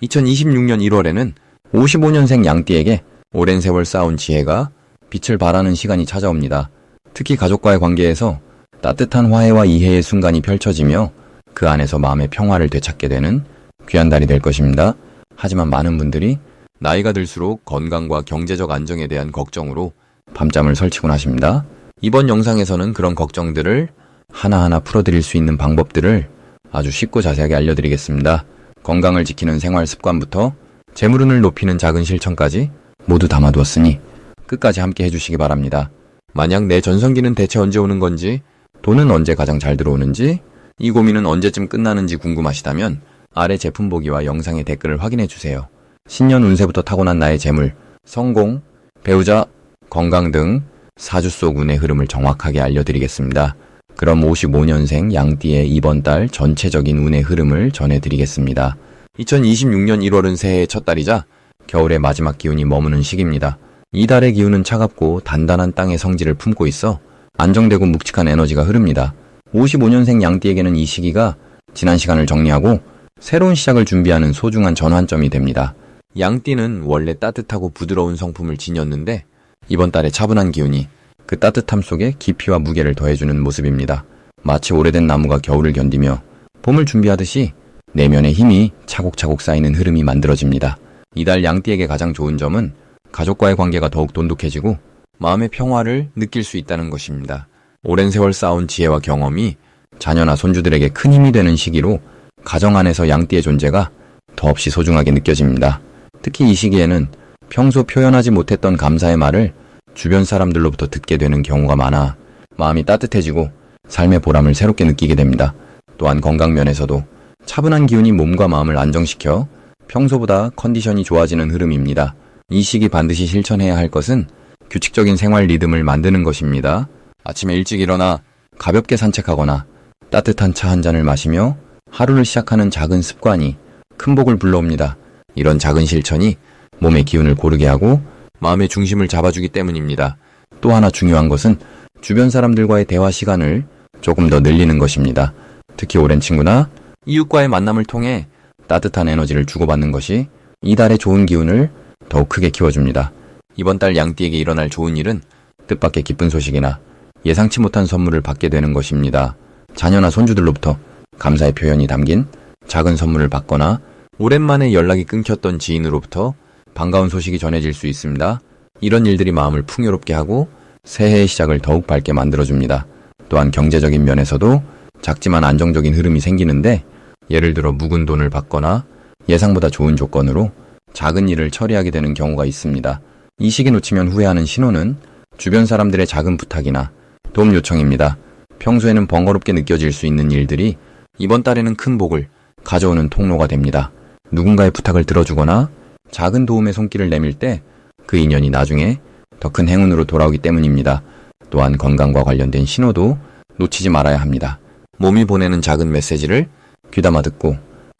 2026년 1월에는 55년생 양띠에게 오랜 세월 쌓아온 지혜가 빛을 발하는 시간이 찾아옵니다. 특히 가족과의 관계에서 따뜻한 화해와 이해의 순간이 펼쳐지며 그 안에서 마음의 평화를 되찾게 되는 귀한 달이 될 것입니다. 하지만 많은 분들이 나이가 들수록 건강과 경제적 안정에 대한 걱정으로 밤잠을 설치곤 하십니다. 이번 영상에서는 그런 걱정들을 하나하나 풀어드릴 수 있는 방법들을 아주 쉽고 자세하게 알려드리겠습니다. 건강을 지키는 생활 습관부터 재물운을 높이는 작은 실천까지 모두 담아두었으니 끝까지 함께 해주시기 바랍니다. 만약 내 전성기는 대체 언제 오는 건지, 돈은 언제 가장 잘 들어오는지, 이 고민은 언제쯤 끝나는지 궁금하시다면 아래 제품 보기와 영상의 댓글을 확인해주세요. 신년 운세부터 타고난 나의 재물, 성공, 배우자, 건강 등 사주 속 운의 흐름을 정확하게 알려드리겠습니다. 그럼 55년생 양띠의 이번 달 전체적인 운의 흐름을 전해드리겠습니다. 2026년 1월은 새해의 첫 달이자 겨울의 마지막 기운이 머무는 시기입니다. 이 달의 기운은 차갑고 단단한 땅의 성질을 품고 있어 안정되고 묵직한 에너지가 흐릅니다. 55년생 양띠에게는 이 시기가 지난 시간을 정리하고 새로운 시작을 준비하는 소중한 전환점이 됩니다. 양띠는 원래 따뜻하고 부드러운 성품을 지녔는데 이번 달에 차분한 기운이 그 따뜻함 속에 깊이와 무게를 더해주는 모습입니다. 마치 오래된 나무가 겨울을 견디며 봄을 준비하듯이 내면의 힘이 차곡차곡 쌓이는 흐름이 만들어집니다. 이달 양띠에게 가장 좋은 점은 가족과의 관계가 더욱 돈독해지고 마음의 평화를 느낄 수 있다는 것입니다. 오랜 세월 쌓아온 지혜와 경험이 자녀나 손주들에게 큰 힘이 되는 시기로 가정 안에서 양띠의 존재가 더없이 소중하게 느껴집니다. 특히 이 시기에는 평소 표현하지 못했던 감사의 말을 주변 사람들로부터 듣게 되는 경우가 많아 마음이 따뜻해지고 삶의 보람을 새롭게 느끼게 됩니다. 또한 건강 면에서도 차분한 기운이 몸과 마음을 안정시켜 평소보다 컨디션이 좋아지는 흐름입니다. 이 시기 반드시 실천해야 할 것은 규칙적인 생활 리듬을 만드는 것입니다. 아침에 일찍 일어나 가볍게 산책하거나 따뜻한 차 한 잔을 마시며 하루를 시작하는 작은 습관이 큰 복을 불러옵니다. 이런 작은 실천이 몸의 기운을 고르게 하고 마음의 중심을 잡아주기 때문입니다. 또 하나 중요한 것은 주변 사람들과의 대화 시간을 조금 더 늘리는 것입니다. 특히 오랜 친구나 이웃과의 만남을 통해 따뜻한 에너지를 주고받는 것이 이달의 좋은 기운을 더욱 크게 키워줍니다. 이번 달 양띠에게 일어날 좋은 일은 뜻밖의 기쁜 소식이나 예상치 못한 선물을 받게 되는 것입니다. 자녀나 손주들로부터 감사의 표현이 담긴 작은 선물을 받거나 오랜만에 연락이 끊겼던 지인으로부터 반가운 소식이 전해질 수 있습니다. 이런 일들이 마음을 풍요롭게 하고 새해의 시작을 더욱 밝게 만들어줍니다. 또한 경제적인 면에서도 작지만 안정적인 흐름이 생기는데 예를 들어 묵은 돈을 받거나 예상보다 좋은 조건으로 작은 일을 처리하게 되는 경우가 있습니다. 이 시기 놓치면 후회하는 신호는 주변 사람들의 작은 부탁이나 도움 요청입니다. 평소에는 번거롭게 느껴질 수 있는 일들이 이번 달에는 큰 복을 가져오는 통로가 됩니다. 누군가의 부탁을 들어주거나 작은 도움의 손길을 내밀 때 그 인연이 나중에 더 큰 행운으로 돌아오기 때문입니다. 또한 건강과 관련된 신호도 놓치지 말아야 합니다. 몸이 보내는 작은 메시지를 귀담아 듣고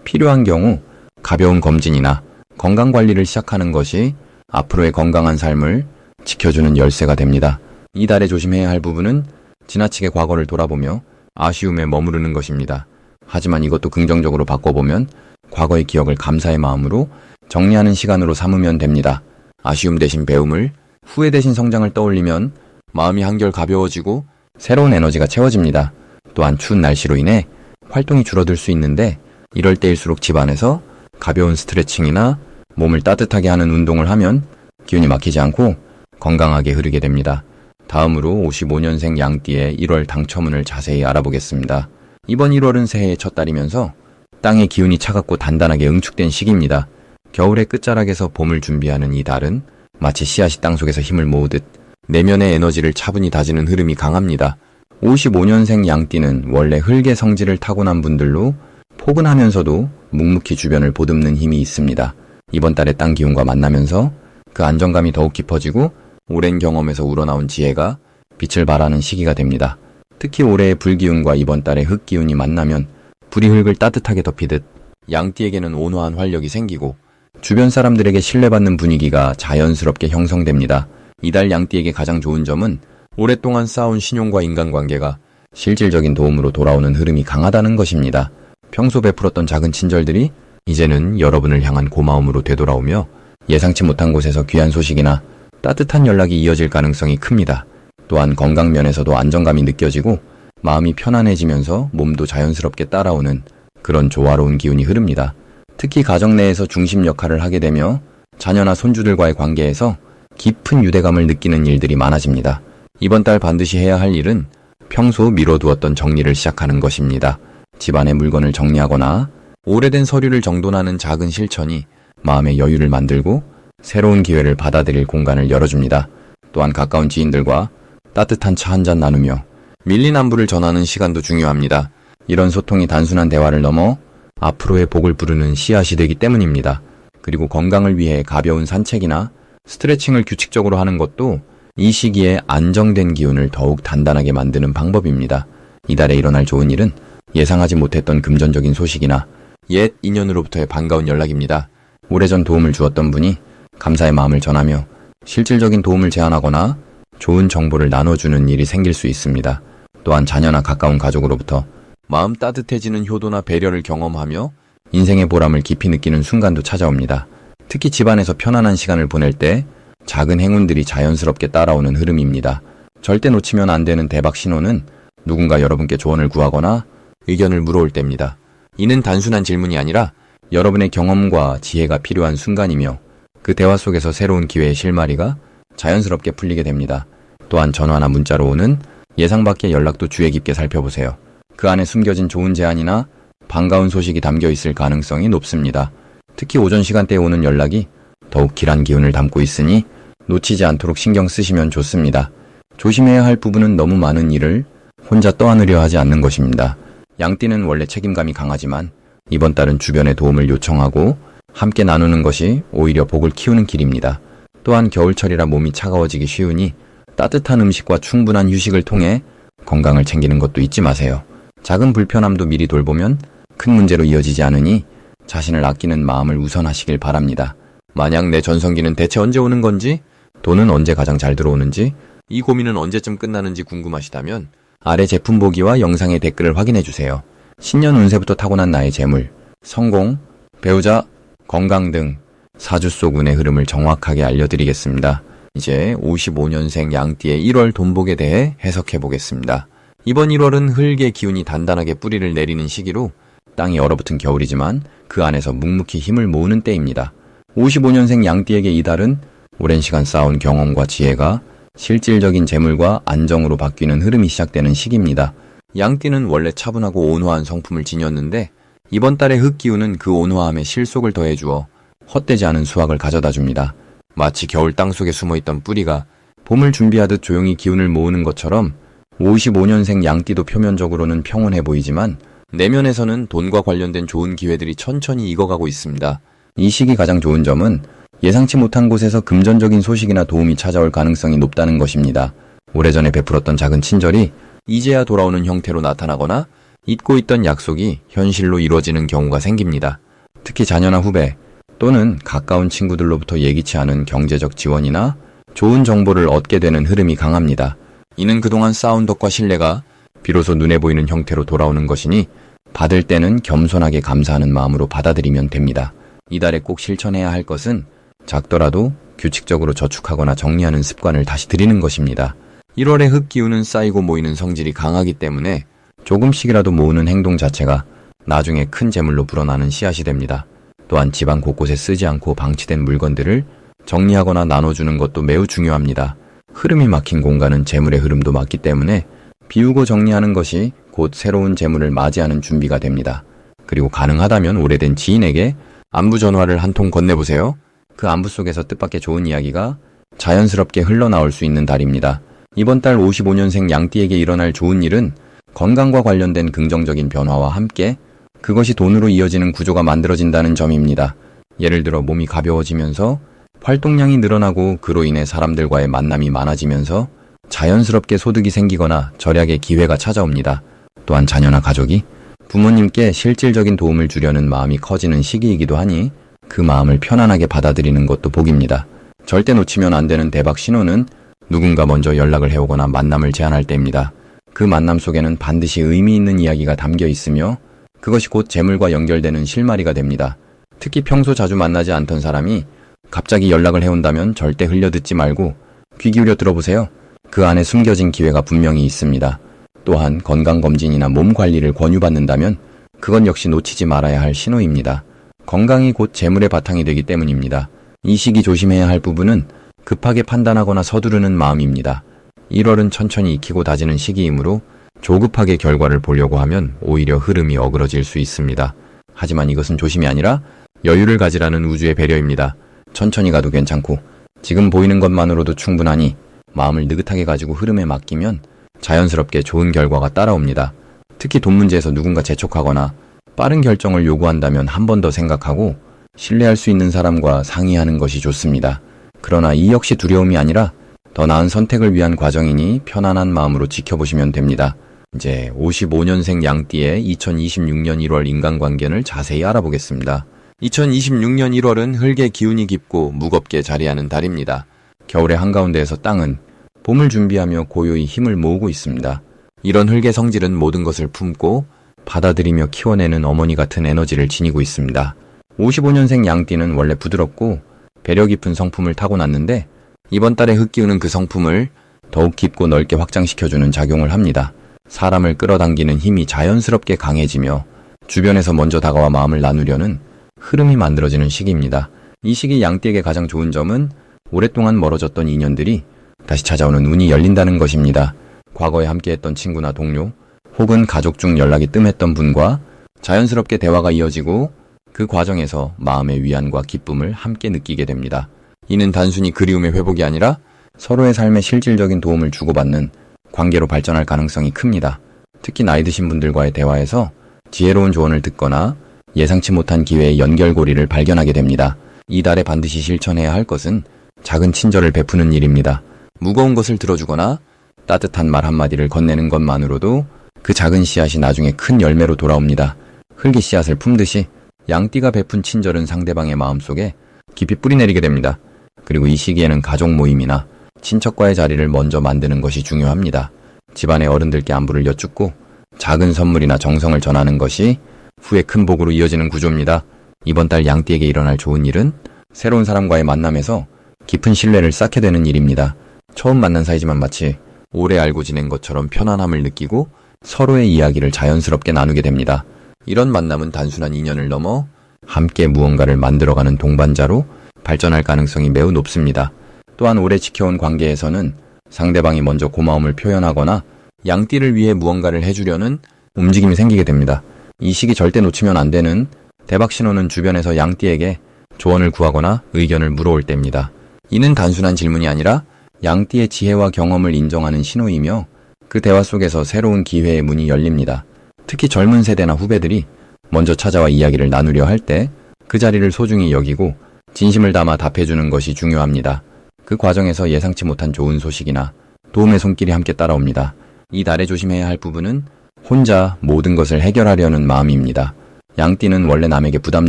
필요한 경우 가벼운 검진이나 건강관리를 시작하는 것이 앞으로의 건강한 삶을 지켜주는 열쇠가 됩니다. 이 달에 조심해야 할 부분은 지나치게 과거를 돌아보며 아쉬움에 머무르는 것입니다. 하지만 이것도 긍정적으로 바꿔보면 과거의 기억을 감사의 마음으로 정리하는 시간으로 삼으면 됩니다. 아쉬움 대신 배움을, 후회 대신 성장을 떠올리면 마음이 한결 가벼워지고 새로운 에너지가 채워집니다. 또한 추운 날씨로 인해 활동이 줄어들 수 있는데 이럴 때일수록 집안에서 가벼운 스트레칭이나 몸을 따뜻하게 하는 운동을 하면 기운이 막히지 않고 건강하게 흐르게 됩니다. 다음으로 55년생 양띠의 1월 당첨운을 자세히 알아보겠습니다. 이번 1월은 새해의 첫 달이면서 땅의 기운이 차갑고 단단하게 응축된 시기입니다. 겨울의 끝자락에서 봄을 준비하는 이 달은 마치 씨앗이 땅속에서 힘을 모으듯 내면의 에너지를 차분히 다지는 흐름이 강합니다. 55년생 양띠는 원래 흙의 성질을 타고난 분들로 포근하면서도 묵묵히 주변을 보듬는 힘이 있습니다. 이번 달의 땅 기운과 만나면서 그 안정감이 더욱 깊어지고 오랜 경험에서 우러나온 지혜가 빛을 발하는 시기가 됩니다. 특히 올해의 불기운과 이번 달의 흙기운이 만나면 불이 흙을 따뜻하게 덮이듯 양띠에게는 온화한 활력이 생기고 주변 사람들에게 신뢰받는 분위기가 자연스럽게 형성됩니다. 이달 양띠에게 가장 좋은 점은 오랫동안 쌓아온 신용과 인간관계가 실질적인 도움으로 돌아오는 흐름이 강하다는 것입니다. 평소 베풀었던 작은 친절들이 이제는 여러분을 향한 고마움으로 되돌아오며 예상치 못한 곳에서 귀한 소식이나 따뜻한 연락이 이어질 가능성이 큽니다. 또한 건강 면에서도 안정감이 느껴지고 마음이 편안해지면서 몸도 자연스럽게 따라오는 그런 조화로운 기운이 흐릅니다. 특히 가정 내에서 중심 역할을 하게 되며 자녀나 손주들과의 관계에서 깊은 유대감을 느끼는 일들이 많아집니다. 이번 달 반드시 해야 할 일은 평소 미뤄두었던 정리를 시작하는 것입니다. 집안의 물건을 정리하거나 오래된 서류를 정돈하는 작은 실천이 마음의 여유를 만들고 새로운 기회를 받아들일 공간을 열어줍니다. 또한 가까운 지인들과 따뜻한 차 한잔 나누며 밀린 안부를 전하는 시간도 중요합니다. 이런 소통이 단순한 대화를 넘어 앞으로의 복을 부르는 씨앗이 되기 때문입니다. 그리고 건강을 위해 가벼운 산책이나 스트레칭을 규칙적으로 하는 것도 이 시기에 안정된 기운을 더욱 단단하게 만드는 방법입니다. 이달에 일어날 좋은 일은 예상하지 못했던 금전적인 소식이나 옛 인연으로부터의 반가운 연락입니다. 오래전 도움을 주었던 분이 감사의 마음을 전하며 실질적인 도움을 제안하거나 좋은 정보를 나눠주는 일이 생길 수 있습니다. 또한 자녀나 가까운 가족으로부터 마음 따뜻해지는 효도나 배려를 경험하며 인생의 보람을 깊이 느끼는 순간도 찾아옵니다. 특히 집안에서 편안한 시간을 보낼 때 작은 행운들이 자연스럽게 따라오는 흐름입니다. 절대 놓치면 안 되는 대박 신호는 누군가 여러분께 조언을 구하거나 의견을 물어올 때입니다. 이는 단순한 질문이 아니라 여러분의 경험과 지혜가 필요한 순간이며 그 대화 속에서 새로운 기회의 실마리가 자연스럽게 풀리게 됩니다. 또한 전화나 문자로 오는 예상 밖의 연락도 주의 깊게 살펴보세요. 그 안에 숨겨진 좋은 제안이나 반가운 소식이 담겨 있을 가능성이 높습니다. 특히 오전 시간대에 오는 연락이 더욱 길한 기운을 담고 있으니 놓치지 않도록 신경 쓰시면 좋습니다. 조심해야 할 부분은 너무 많은 일을 혼자 떠안으려 하지 않는 것입니다. 양띠는 원래 책임감이 강하지만 이번 달은 주변의 도움을 요청하고 함께 나누는 것이 오히려 복을 키우는 길입니다. 또한 겨울철이라 몸이 차가워지기 쉬우니 따뜻한 음식과 충분한 휴식을 통해 건강을 챙기는 것도 잊지 마세요. 작은 불편함도 미리 돌보면 큰 문제로 이어지지 않으니 자신을 아끼는 마음을 우선하시길 바랍니다. 만약 내 전성기는 대체 언제 오는 건지, 돈은 언제 가장 잘 들어오는지, 이 고민은 언제쯤 끝나는지 궁금하시다면 아래 제품 보기와 영상의 댓글을 확인해주세요. 신년 운세부터 타고난 나의 재물, 성공, 배우자, 건강 등 사주 속 운의 흐름을 정확하게 알려드리겠습니다. 이제 55년생 양띠의 1월 돈복에 대해 해석해 보겠습니다. 이번 1월은 흙의 기운이 단단하게 뿌리를 내리는 시기로 땅이 얼어붙은 겨울이지만 그 안에서 묵묵히 힘을 모으는 때입니다. 55년생 양띠에게 이달은 오랜 시간 쌓아온 경험과 지혜가 실질적인 재물과 안정으로 바뀌는 흐름이 시작되는 시기입니다. 양띠는 원래 차분하고 온화한 성품을 지녔는데 이번 달의 흙 기운은 그 온화함에 실속을 더해주어 헛되지 않은 수확을 가져다 줍니다. 마치 겨울 땅속에 숨어있던 뿌리가 봄을 준비하듯 조용히 기운을 모으는 것처럼 55년생 양띠도 표면적으로는 평온해 보이지만 내면에서는 돈과 관련된 좋은 기회들이 천천히 익어가고 있습니다. 이 시기 가장 좋은 점은 예상치 못한 곳에서 금전적인 소식이나 도움이 찾아올 가능성이 높다는 것입니다. 오래전에 베풀었던 작은 친절이 이제야 돌아오는 형태로 나타나거나 잊고 있던 약속이 현실로 이루어지는 경우가 생깁니다. 특히 자녀나 후배 또는 가까운 친구들로부터 예기치 않은 경제적 지원이나 좋은 정보를 얻게 되는 흐름이 강합니다. 이는 그동안 쌓은 덕과 신뢰가 비로소 눈에 보이는 형태로 돌아오는 것이니 받을 때는 겸손하게 감사하는 마음으로 받아들이면 됩니다. 이달에 꼭 실천해야 할 것은 작더라도 규칙적으로 저축하거나 정리하는 습관을 다시 들이는 것입니다. 1월의 흙 기운은 쌓이고 모이는 성질이 강하기 때문에 조금씩이라도 모으는 행동 자체가 나중에 큰 재물로 불어나는 씨앗이 됩니다. 또한 집안 곳곳에 쓰지 않고 방치된 물건들을 정리하거나 나눠주는 것도 매우 중요합니다. 흐름이 막힌 공간은 재물의 흐름도 막기 때문에 비우고 정리하는 것이 곧 새로운 재물을 맞이하는 준비가 됩니다. 그리고 가능하다면 오래된 지인에게 안부 전화를 한 통 건네보세요. 그 안부 속에서 뜻밖의 좋은 이야기가 자연스럽게 흘러나올 수 있는 달입니다. 이번 달 55년생 양띠에게 일어날 좋은 일은 건강과 관련된 긍정적인 변화와 함께 그것이 돈으로 이어지는 구조가 만들어진다는 점입니다. 예를 들어 몸이 가벼워지면서 활동량이 늘어나고 그로 인해 사람들과의 만남이 많아지면서 자연스럽게 소득이 생기거나 절약의 기회가 찾아옵니다. 또한 자녀나 가족이 부모님께 실질적인 도움을 주려는 마음이 커지는 시기이기도 하니 그 마음을 편안하게 받아들이는 것도 복입니다. 절대 놓치면 안 되는 대박 신호는 누군가 먼저 연락을 해오거나 만남을 제안할 때입니다. 그 만남 속에는 반드시 의미 있는 이야기가 담겨 있으며 그것이 곧 재물과 연결되는 실마리가 됩니다. 특히 평소 자주 만나지 않던 사람이 갑자기 연락을 해온다면 절대 흘려듣지 말고 귀 기울여 들어보세요. 그 안에 숨겨진 기회가 분명히 있습니다. 또한 건강검진이나 몸 관리를 권유받는다면 그건 역시 놓치지 말아야 할 신호입니다. 건강이 곧 재물의 바탕이 되기 때문입니다. 이 시기 조심해야 할 부분은 급하게 판단하거나 서두르는 마음입니다. 1월은 천천히 익히고 다지는 시기이므로 조급하게 결과를 보려고 하면 오히려 흐름이 어그러질 수 있습니다. 하지만 이것은 조심이 아니라 여유를 가지라는 우주의 배려입니다. 천천히 가도 괜찮고 지금 보이는 것만으로도 충분하니 마음을 느긋하게 가지고 흐름에 맡기면 자연스럽게 좋은 결과가 따라옵니다. 특히 돈 문제에서 누군가 재촉하거나 빠른 결정을 요구한다면 한 번 더 생각하고 신뢰할 수 있는 사람과 상의하는 것이 좋습니다. 그러나 이 역시 두려움이 아니라 더 나은 선택을 위한 과정이니 편안한 마음으로 지켜보시면 됩니다. 이제 55년생 양띠의 2026년 1월 인간관계를 자세히 알아보겠습니다. 2026년 1월은 흙의 기운이 깊고 무겁게 자리하는 달입니다. 겨울의 한가운데에서 땅은 봄을 준비하며 고요히 힘을 모으고 있습니다. 이런 흙의 성질은 모든 것을 품고 받아들이며 키워내는 어머니 같은 에너지를 지니고 있습니다. 55년생 양띠는 원래 부드럽고 배려 깊은 성품을 타고났는데 이번 달에 흙 기운은 그 성품을 더욱 깊고 넓게 확장시켜주는 작용을 합니다. 사람을 끌어당기는 힘이 자연스럽게 강해지며 주변에서 먼저 다가와 마음을 나누려는 흐름이 만들어지는 시기입니다. 이 시기 양띠에게 가장 좋은 점은 오랫동안 멀어졌던 인연들이 다시 찾아오는 운이 열린다는 것입니다. 과거에 함께했던 친구나 동료 혹은 가족 중 연락이 뜸했던 분과 자연스럽게 대화가 이어지고 그 과정에서 마음의 위안과 기쁨을 함께 느끼게 됩니다. 이는 단순히 그리움의 회복이 아니라 서로의 삶에 실질적인 도움을 주고받는 관계로 발전할 가능성이 큽니다. 특히 나이 드신 분들과의 대화에서 지혜로운 조언을 듣거나 예상치 못한 기회의 연결고리를 발견하게 됩니다. 이 달에 반드시 실천해야 할 것은 작은 친절을 베푸는 일입니다. 무거운 것을 들어주거나 따뜻한 말 한마디를 건네는 것만으로도 그 작은 씨앗이 나중에 큰 열매로 돌아옵니다. 흙의 씨앗을 품듯이 양띠가 베푼 친절은 상대방의 마음속에 깊이 뿌리내리게 됩니다. 그리고 이 시기에는 가족 모임이나 친척과의 자리를 먼저 만드는 것이 중요합니다. 집안의 어른들께 안부를 여쭙고 작은 선물이나 정성을 전하는 것이 후에 큰 복으로 이어지는 구조입니다. 이번 달 양띠에게 일어날 좋은 일은 새로운 사람과의 만남에서 깊은 신뢰를 쌓게 되는 일입니다. 처음 만난 사이지만 마치 오래 알고 지낸 것처럼 편안함을 느끼고 서로의 이야기를 자연스럽게 나누게 됩니다. 이런 만남은 단순한 인연을 넘어 함께 무언가를 만들어가는 동반자로 발전할 가능성이 매우 높습니다. 또한 오래 지켜온 관계에서는 상대방이 먼저 고마움을 표현하거나 양띠를 위해 무언가를 해주려는 움직임이 생기게 됩니다. 이 시기 절대 놓치면 안 되는 대박 신호는 주변에서 양띠에게 조언을 구하거나 의견을 물어올 때입니다. 이는 단순한 질문이 아니라 양띠의 지혜와 경험을 인정하는 신호이며 그 대화 속에서 새로운 기회의 문이 열립니다. 특히 젊은 세대나 후배들이 먼저 찾아와 이야기를 나누려 할 때 그 자리를 소중히 여기고 진심을 담아 답해주는 것이 중요합니다. 그 과정에서 예상치 못한 좋은 소식이나 도움의 손길이 함께 따라옵니다. 이 달에 조심해야 할 부분은 혼자 모든 것을 해결하려는 마음입니다. 양띠는 원래 남에게 부담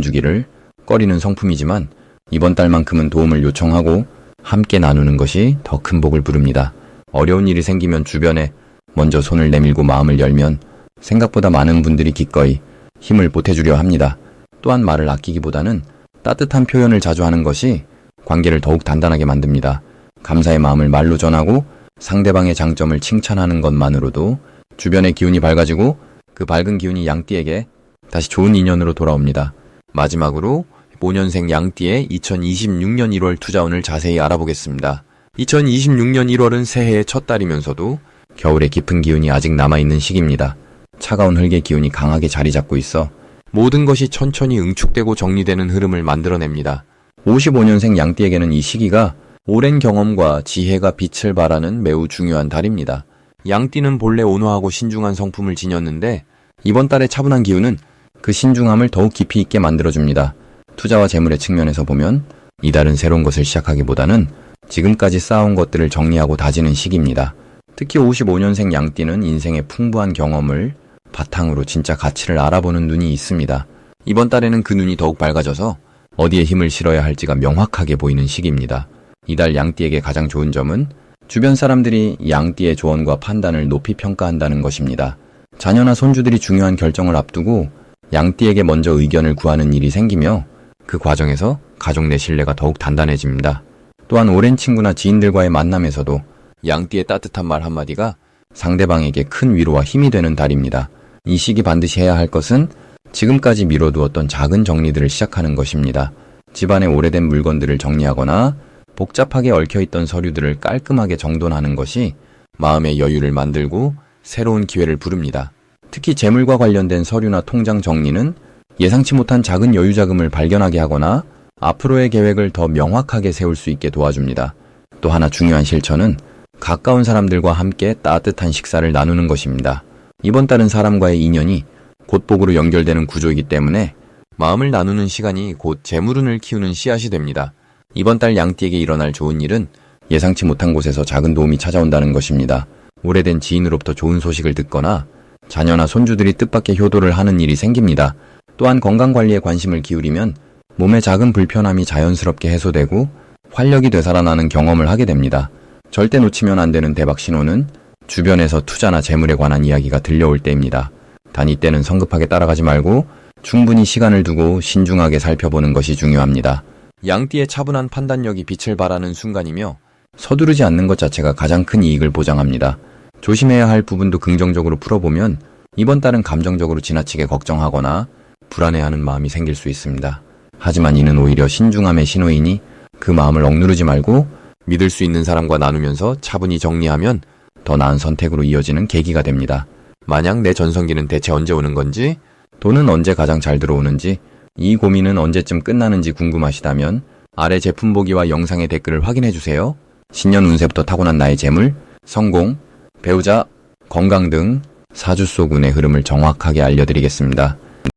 주기를 꺼리는 성품이지만 이번 달만큼은 도움을 요청하고 함께 나누는 것이 더 큰 복을 부릅니다. 어려운 일이 생기면 주변에 먼저 손을 내밀고 마음을 열면 생각보다 많은 분들이 기꺼이 힘을 보태주려 합니다. 또한 말을 아끼기보다는 따뜻한 표현을 자주 하는 것이 관계를 더욱 단단하게 만듭니다. 감사의 마음을 말로 전하고 상대방의 장점을 칭찬하는 것만으로도 주변의 기운이 밝아지고 그 밝은 기운이 양띠에게 다시 좋은 인연으로 돌아옵니다. 마지막으로 5년생 양띠의 2026년 1월 투자운을 자세히 알아보겠습니다. 2026년 1월은 새해의 첫 달이면서도 겨울의 깊은 기운이 아직 남아있는 시기입니다. 차가운 흙의 기운이 강하게 자리 잡고 있어 모든 것이 천천히 응축되고 정리되는 흐름을 만들어냅니다. 55년생 양띠에게는 이 시기가 오랜 경험과 지혜가 빛을 발하는 매우 중요한 달입니다. 양띠는 본래 온화하고 신중한 성품을 지녔는데 이번 달의 차분한 기운은 그 신중함을 더욱 깊이 있게 만들어줍니다. 투자와 재물의 측면에서 보면 이달은 새로운 것을 시작하기보다는 지금까지 쌓아온 것들을 정리하고 다지는 시기입니다. 특히 55년생 양띠는 인생의 풍부한 경험을 바탕으로 진짜 가치를 알아보는 눈이 있습니다. 이번 달에는 그 눈이 더욱 밝아져서 어디에 힘을 실어야 할지가 명확하게 보이는 시기입니다. 이달 양띠에게 가장 좋은 점은 주변 사람들이 양띠의 조언과 판단을 높이 평가한다는 것입니다. 자녀나 손주들이 중요한 결정을 앞두고 양띠에게 먼저 의견을 구하는 일이 생기며 그 과정에서 가족 내 신뢰가 더욱 단단해집니다. 또한 오랜 친구나 지인들과의 만남에서도 양띠의 따뜻한 말 한마디가 상대방에게 큰 위로와 힘이 되는 달입니다. 이 시기 반드시 해야 할 것은 지금까지 미뤄두었던 작은 정리들을 시작하는 것입니다. 집안의 오래된 물건들을 정리하거나 복잡하게 얽혀있던 서류들을 깔끔하게 정돈하는 것이 마음의 여유를 만들고 새로운 기회를 부릅니다. 특히 재물과 관련된 서류나 통장 정리는 예상치 못한 작은 여유 자금을 발견하게 하거나 앞으로의 계획을 더 명확하게 세울 수 있게 도와줍니다. 또 하나 중요한 실천은 가까운 사람들과 함께 따뜻한 식사를 나누는 것입니다. 이번 달은 사람과의 인연이 곧복으로 연결되는 구조이기 때문에 마음을 나누는 시간이 곧 재물운을 키우는 씨앗이 됩니다. 이번 달 양띠에게 일어날 좋은 일은 예상치 못한 곳에서 작은 도움이 찾아온다는 것입니다. 오래된 지인으로부터 좋은 소식을 듣거나 자녀나 손주들이 뜻밖의 효도를 하는 일이 생깁니다. 또한 건강관리에 관심을 기울이면 몸의 작은 불편함이 자연스럽게 해소되고 활력이 되살아나는 경험을 하게 됩니다. 절대 놓치면 안 되는 대박 신호는 주변에서 투자나 재물에 관한 이야기가 들려올 때입니다. 단 이때는 성급하게 따라가지 말고 충분히 시간을 두고 신중하게 살펴보는 것이 중요합니다. 양띠의 차분한 판단력이 빛을 발하는 순간이며 서두르지 않는 것 자체가 가장 큰 이익을 보장합니다. 조심해야 할 부분도 긍정적으로 풀어보면 이번 달은 감정적으로 지나치게 걱정하거나 불안해하는 마음이 생길 수 있습니다. 하지만 이는 오히려 신중함의 신호이니 그 마음을 억누르지 말고 믿을 수 있는 사람과 나누면서 차분히 정리하면 더 나은 선택으로 이어지는 계기가 됩니다. 만약 내 전성기는 대체 언제 오는 건지, 돈은 언제 가장 잘 들어오는지, 이 고민은 언제쯤 끝나는지 궁금하시다면 아래 제품 보기와 영상의 댓글을 확인해주세요. 신년 운세부터 타고난 나의 재물, 성공, 배우자, 건강 등 사주 속 운의 흐름을 정확하게 알려드리겠습니다.